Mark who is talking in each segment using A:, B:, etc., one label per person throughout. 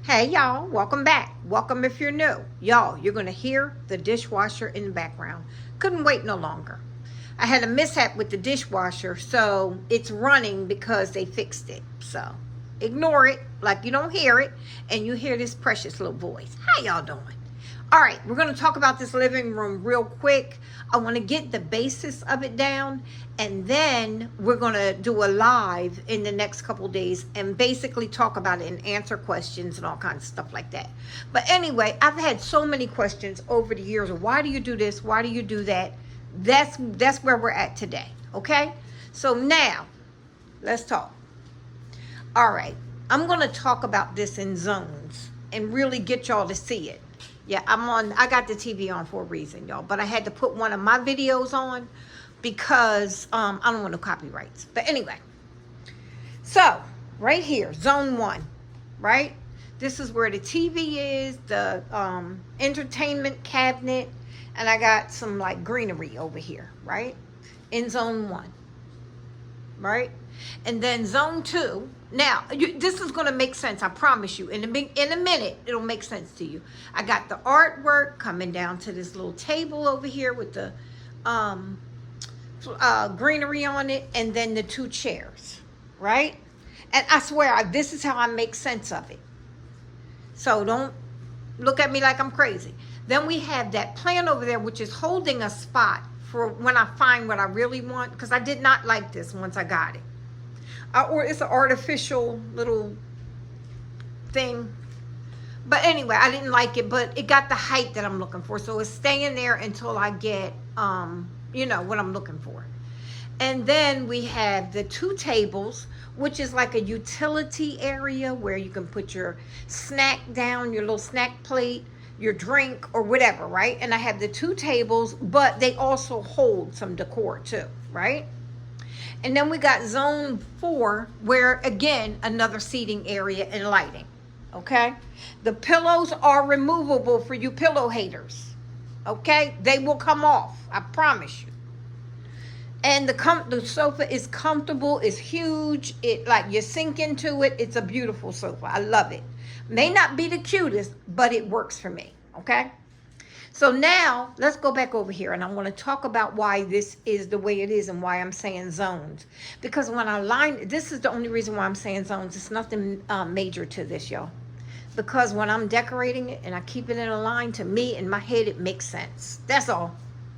A: Hey y'all, welcome back. Welcome if you're new. Y'all, you're going to hear the dishwasher in the background. Couldn't wait no longer. I had a mishap with the dishwasher, so it's running because they fixed it. So ignore it like you don't hear it, and you hear this precious little voice. How y'all doing? All right, we're going to talk about this living room real quick. I want to get the basis of it down, and then we're going to do a live in the next couple days and basically talk about it and answer questions and all kinds of stuff like that. But anyway, I've had so many questions over the years of why do you do this? Why do you do that? That's where we're at today, okay? So now, let's talk. All right, I'm going to talk about this in zones and really get y'all to see it. Yeah, I got the TV on for a reason, y'all. But I had to put one of my videos on because I don't want no copyrights. But anyway, so right here, zone 1, right? This is where the TV is, the entertainment cabinet, and I got some like greenery over here, right? In zone 1, right? And then zone 2. Now, this is going to make sense. I promise you. In a minute, it'll make sense to you. I got the artwork coming down to this little table over here with the greenery on it, and then the 2 chairs, right? And I swear, this is how I make sense of it. So don't look at me like I'm crazy. Then we have that plant over there, which is holding a spot for when I find what I really want, because I did not like this once I got it. Or it's an artificial little thing. But anyway, I didn't like it, but it got the height that I'm looking for. So it's staying there until I get, what I'm looking for. And then we have the 2 tables, which is like a utility area where you can put your snack down, your little snack plate, your drink, or whatever, right? And I have the 2 tables, but they also hold some decor too, right? And then we got zone 4, where again, another seating area and lighting. Okay. The pillows are removable for you pillow haters. Okay. They will come off. I promise you. And the sofa is comfortable. It's huge. It like you sink into it. It's a beautiful sofa. I love it. May not be the cutest, but it works for me. Okay. So now let's go back over here, and I want to talk about why this is the way it is and why I'm saying zones. Because when I line, this is the only reason why I'm saying zones. It's nothing major to this, y'all. Because when I'm decorating it and I keep it in a line, to me, in my head, it makes sense. That's all.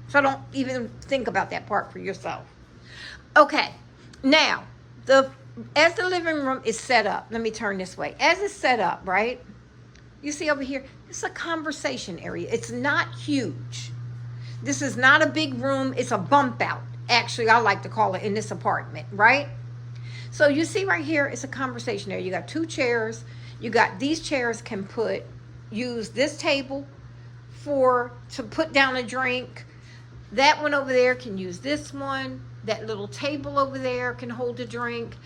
A: So don't even think about that part for yourself. Okay. Now, as the living room is set up, let me turn this way. As it's set up, right? You see over here, it's a conversation area. It's not huge. This is not a big room. It's a bump out. Actually, I like to call it in this apartment, right? So you see right here, it's a conversation area. You got 2 chairs. You got these chairs can use this table to put down a drink. That one over there can use this one. That little table over there can hold a drink.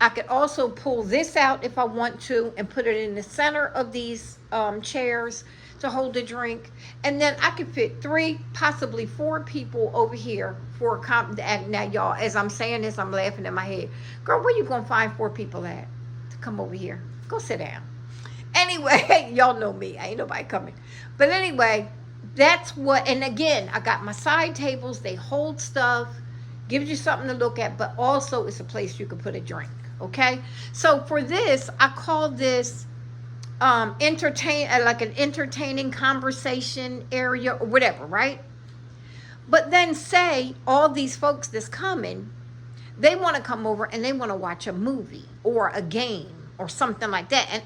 A: I could also pull this out if I want to and put it in the center of these chairs to hold a drink. And then I could fit 3, possibly 4 people over here for a now, y'all, as I'm saying this, I'm laughing in my head. Girl, where you going to find 4 people at to come over here? Go sit down. Anyway, y'all know me. Ain't nobody coming. But anyway, that's what, and again, I got my side tables. They hold stuff, gives you something to look at, but also it's a place you can put a drink. Okay, so for this, I call this like an entertaining conversation area or whatever, right? But then say all these folks that's coming, they want to come over and they want to watch a movie or a game or something like that. And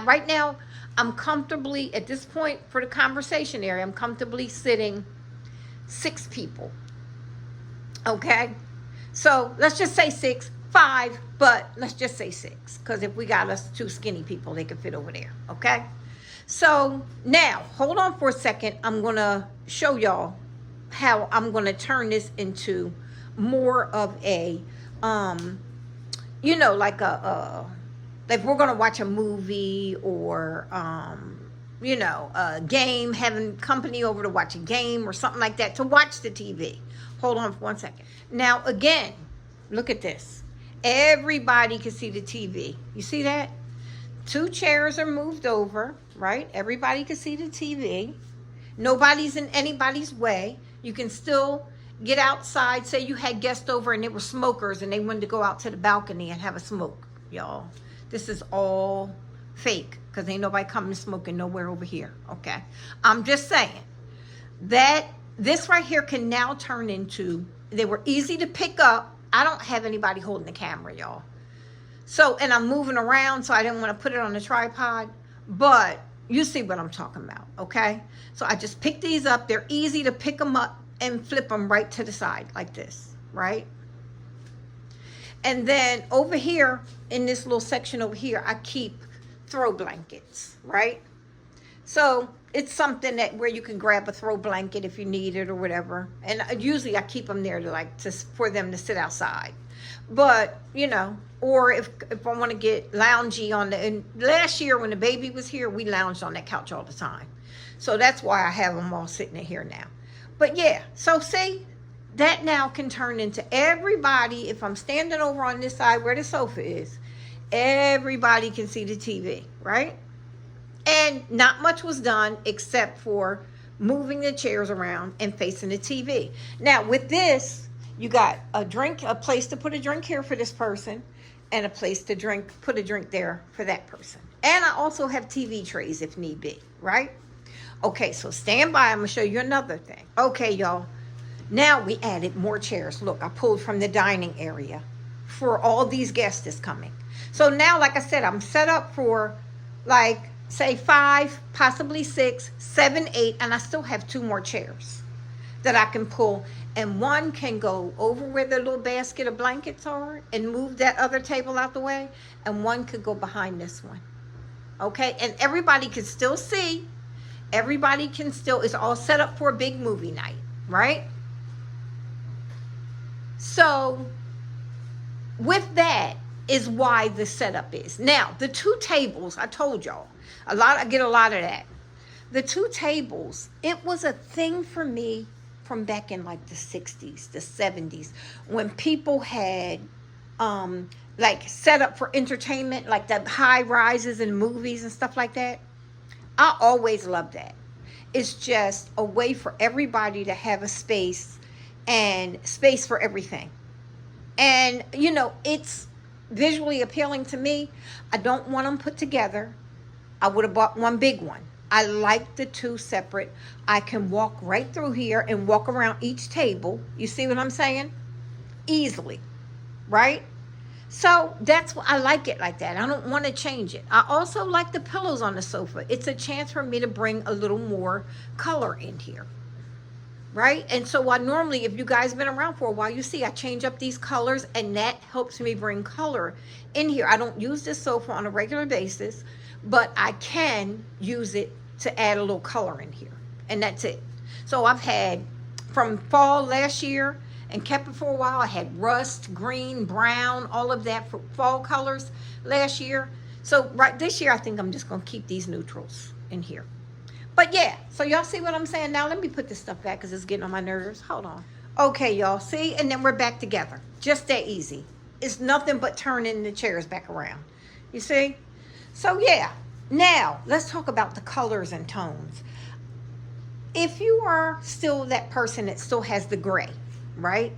A: right now, I'm comfortably, at this point for the conversation area, I'm comfortably sitting 6 people. Okay, so let's just say 6. 5, but let's just say 6, because if we got us 2 skinny people, they can fit over there. Okay, so now hold on for a second. I'm gonna show y'all how I'm gonna turn this into more of a like we're gonna watch a movie or a game, having company over to watch a game or something like that, to watch the TV. Hold on for 1 second. Now again, look at this. Everybody can see the TV. You see that? 2 chairs are moved over, right? Everybody can see the TV. Nobody's in anybody's way. You can still get outside. Say you had guests over and they were smokers and they wanted to go out to the balcony and have a smoke, y'all. This is all fake because ain't nobody coming smoking nowhere over here, okay? I'm just saying that this right here can now turn into, they were easy to pick up. I don't have anybody holding the camera, y'all. So, and I'm moving around, so I didn't want to put it on the tripod, but you see what I'm talking about, okay? So I just picked these up. They're easy to pick them up and flip them right to the side like this, right? And then over here, in this little section over here, I keep throw blankets, right? So it's something that where you can grab a throw blanket if you need it or whatever. And usually I keep them there for them to sit outside. But, you know, or if I want to get loungy and last year when the baby was here, we lounged on that couch all the time. So that's why I have them all sitting in here now. But yeah, so see, that now can turn into everybody. If I'm standing over on this side where the sofa is, everybody can see the TV, right? And not much was done except for moving the chairs around and facing the TV. Now with this, you got a place to put a drink here for this person, and a place to put a drink there for that person. And I also have TV trays if need be, right? Okay, so stand by. I'm gonna show you another thing. Okay, y'all. Now we added more chairs. Look, I pulled from the dining area for all these guests that's coming. So now, like I said, I'm set up for like, say 5, possibly 6, 7, 8, and I still have 2 more chairs that I can pull. And one can go over where the little basket of blankets are and move that other table out the way. And one could go behind this one. Okay, and everybody can still see. Everybody can still, it's all set up for a big movie night, right? So with that is why the setup is. Now, the 2 tables, I told y'all, I get a lot of that. The 2 tables, it was a thing for me from back in like the 60s, the 70s, when people had like set up for entertainment, like the high rises in movies and stuff like that. I always loved that. It's just a way for everybody to have a space and space for everything. And, you know, it's visually appealing to me. I don't want them put together. I would have bought one big one. I like the 2 separate. I can walk right through here and walk around each table. You see what I'm saying? Easily, right? So that's why I like it like that. I don't want to change it. I also like the pillows on the sofa. It's a chance for me to bring a little more color in here, right? And so I normally, if you guys have been around for a while, you see I change up these colors, and that helps me bring color in here. I don't use this sofa on a regular basis, but I can use it to add a little color in here, and that's it. So I've had from fall last year and kept it for a while. I had rust, green, brown, all of that for fall colors last year. So right this year, I think I'm just gonna keep these neutrals in here. But yeah, so y'all see what I'm saying? Now let me put this stuff back because it's getting on my nerves. Hold on. Okay, y'all, see? And then we're back together. Just that easy. It's nothing but turning the chairs back around. You see? So yeah, now let's talk about the colors and tones. If you are still that person that still has the gray, right?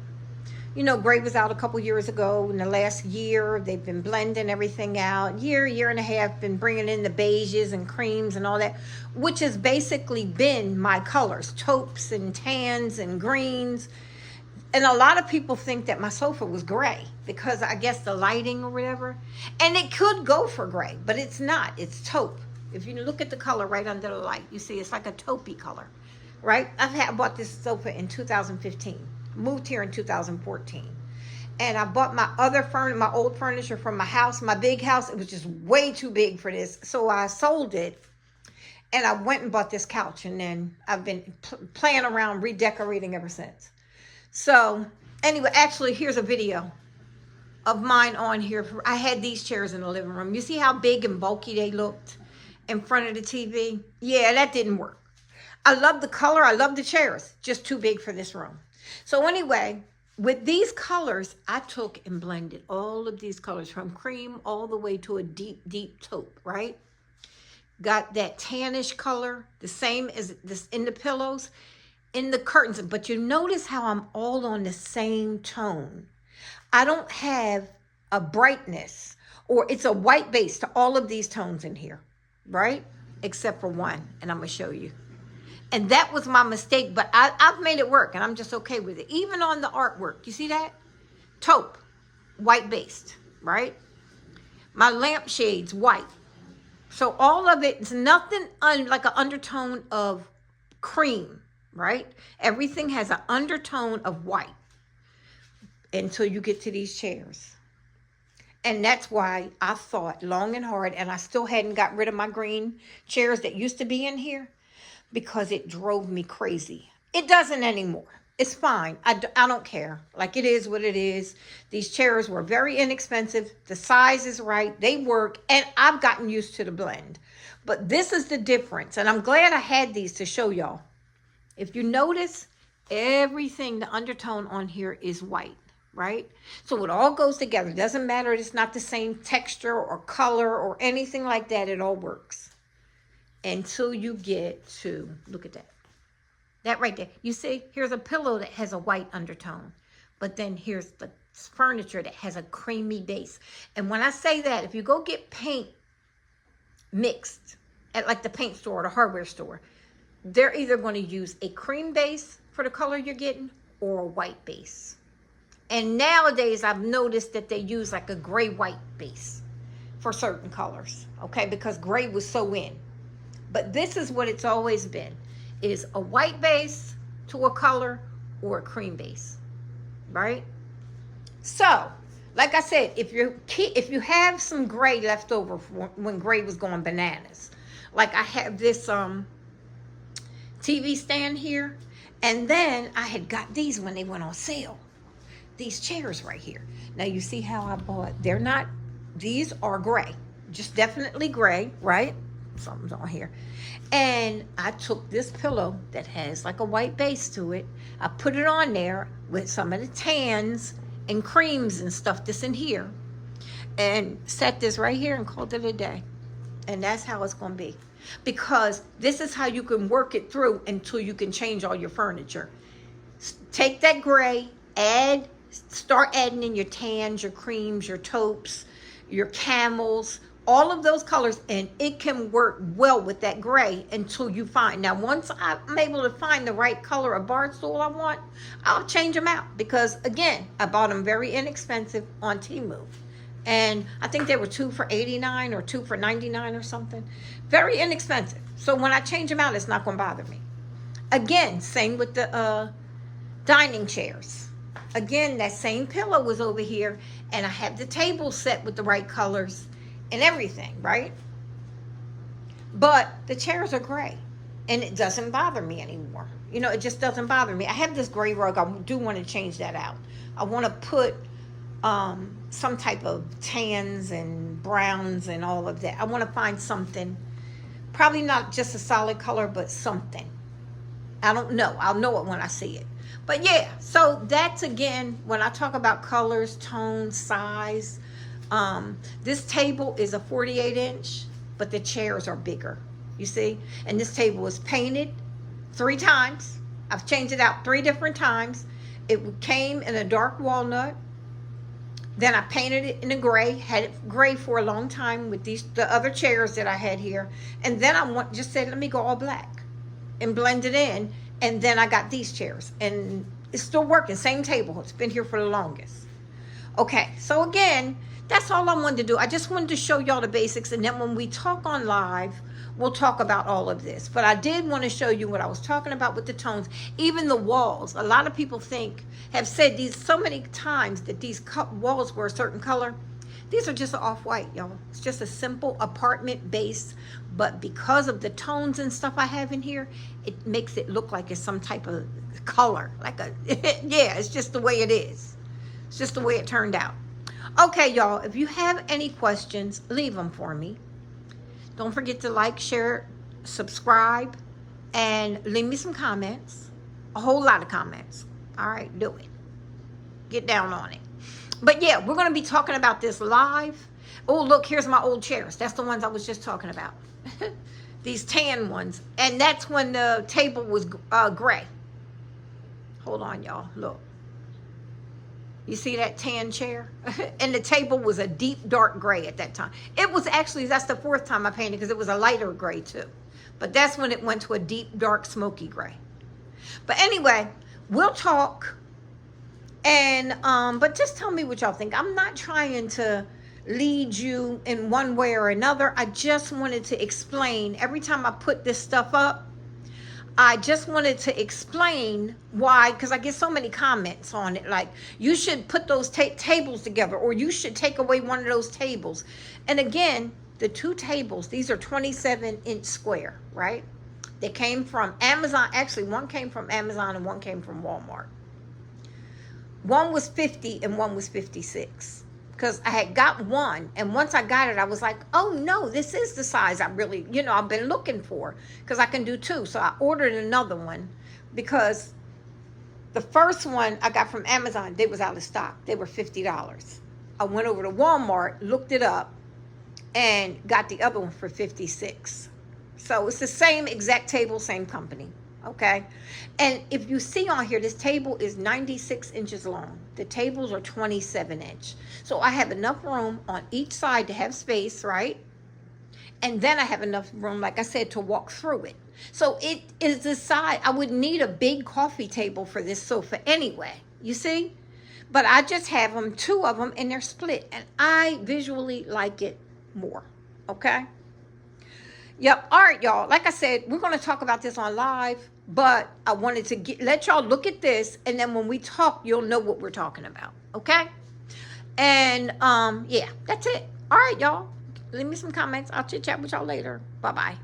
A: You know, gray was out a couple years ago. In the last year, they've been blending everything out. Year and a half, been bringing in the beiges and creams and all that, which has basically been my colors, taupes and tans and greens. And a lot of people think that my sofa was gray because I guess the lighting or whatever. And it could go for gray, but it's not. It's taupe. If you look at the color right under the light, you see it's like a taupey color, right? I bought this sofa in 2015. Moved here in 2014. And I bought my my old furniture from my house, my big house. It was just way too big for this. So I sold it. And I went and bought this couch. And then I've been playing around, redecorating ever since. So anyway, actually, here's a video of mine on here. I had these chairs in the living room. You see how big and bulky they looked in front of the TV? Yeah, that didn't work. I love the color. I love the chairs. Just too big for this room. So anyway, with these colors, I took and blended all of these colors from cream all the way to a deep, deep taupe, right? Got that tannish color, the same as this in the pillows, in the curtains. But you notice how I'm all on the same tone. I don't have a brightness, or it's a white base to all of these tones in here, right? Except for one, and I'm going to show you. And that was my mistake, but I've made it work, and I'm just okay with it. Even on the artwork, you see that? Taupe, white based, right? My lampshades, white. So all of it is nothing like an undertone of cream, right? Everything has an undertone of white until you get to these chairs. And that's why I thought long and hard, and I still hadn't got rid of my green chairs that used to be in here, because it drove me crazy. It doesn't anymore. It's fine. I don't care. Like, it is what it is. These chairs were very inexpensive. The size is right. They work. And I've gotten used to the blend. But this is the difference. And I'm glad I had these to show y'all. If you notice, everything, the undertone on here is white, right? So it all goes together. It doesn't matter. It's not the same texture or color or anything like that. It all works. Until you get to, look at that. That right there. You see, here's a pillow that has a white undertone. But then here's the furniture that has a creamy base. And when I say that, if you go get paint mixed at like the paint store or the hardware store, they're either going to use a cream base for the color you're getting or a white base. And nowadays, I've noticed that they use like a gray-white base for certain colors, okay? Because gray was so in. But this is what it's always been, is a white base to a color or a cream base, right? So, like I said, if you have some gray left over when gray was going bananas, like I have this TV stand here, and then I had got these when they went on sale, these chairs right here. Now you see how I bought, these are gray, just definitely gray, right? Something's on here. And I took this pillow that has like a white base to it. I put it on there with some of the tans and creams and stuff that's in here, and set this right here and called it a day. And that's how it's going to be, because this is how you can work it through until you can change all your furniture. Take that gray, start adding in your tans, your creams, your taupes, your camels, all of those colors, and it can work well with that gray until you find. Now, once I'm able to find the right color of bar stool I want, I'll change them out, because again, I bought them very inexpensive on Temu, and I think they were 2 for $89 or 2 for $99 or something. Very inexpensive. So when I change them out, it's not going to bother me. Again, same with the dining chairs. Again, that same pillow was over here, and I have the table set with the right colors and everything, right? But the chairs are gray, and it doesn't bother me anymore. You know, it just doesn't bother me. I have this gray rug. I do want to change that out. I want to put some type of tans and browns and all of that. I want to find something, probably not just a solid color, but something. I don't know. I'll know it when I see it. But yeah, so that's, again, when I talk about colors, tone, size. This table is a 48-inch, but the chairs are bigger, you see? And this table was painted 3 times. I've changed it out 3 different times. It came in a dark walnut. Then I painted it in a gray, had it gray for a long time with the other chairs that I had here. And then I just said, let me go all black and blend it in. And then I got these chairs, and it's still working. Same table. It's been here for the longest. Okay, so again, that's all I wanted to do. I just wanted to show y'all the basics, and then when we talk on live, we'll talk about all of this. But I did want to show you what I was talking about with the tones. Even the walls. A lot of people have said these so many times that these walls were a certain color. These are just off-white, y'all. It's just a simple apartment base, but because of the tones and stuff I have in here, it makes it look like it's some type of color. Yeah, it's just the way it is. It's just the way it turned out. Okay, y'all, if you have any questions, leave them for me. Don't forget to like, share, subscribe, and leave me some comments. A whole lot of comments. All right, do it. Get down on it. But yeah, we're going to be talking about this live. Oh, look, here's my old chairs. That's the ones I was just talking about. These tan ones. And that's when the table was gray. Hold on, y'all. Look. You see that tan chair? And the table was a deep dark gray at that time. It was actually, that's the fourth time I painted because it was a lighter gray too. But that's when it went to a deep dark smoky gray. But anyway, we'll talk. And but just tell me what y'all think. I'm not trying to lead you in one way or another. I just wanted to explain every time I put this stuff up. I just wanted to explain why, because I get so many comments on it, like, you should put those tables together, or you should take away one of those tables. And again, the two tables, these are 27-inch square, right? They came from Amazon. Actually, one came from Amazon and one came from Walmart. One was 50 and one was 56. Because I had got one, and once I got it, I was like, oh no, this is the size I really, I've been looking for, because I can do two. So I ordered another one, because the first one I got from Amazon, they was out of stock. They were $50. I went over to Walmart, looked it up, and got the other one for $56. So it's the same exact table, same company. Okay. And if you see on here, this table is 96 inches long. The tables are 27 inch. So I have enough room on each side to have space, right? And then I have enough room, like I said, to walk through it. So it is the side, I would need a big coffee table for this sofa anyway, you see? But I just have them, two of them, and they're split. And I visually like it more, okay? Yep. All right, y'all. Like I said, we're going to talk about this on live, but I wanted to let y'all look at this, and then when we talk, you'll know what we're talking about. Okay? And yeah, that's it. All right, y'all. Leave me some comments. I'll chit chat with y'all later. Bye-bye.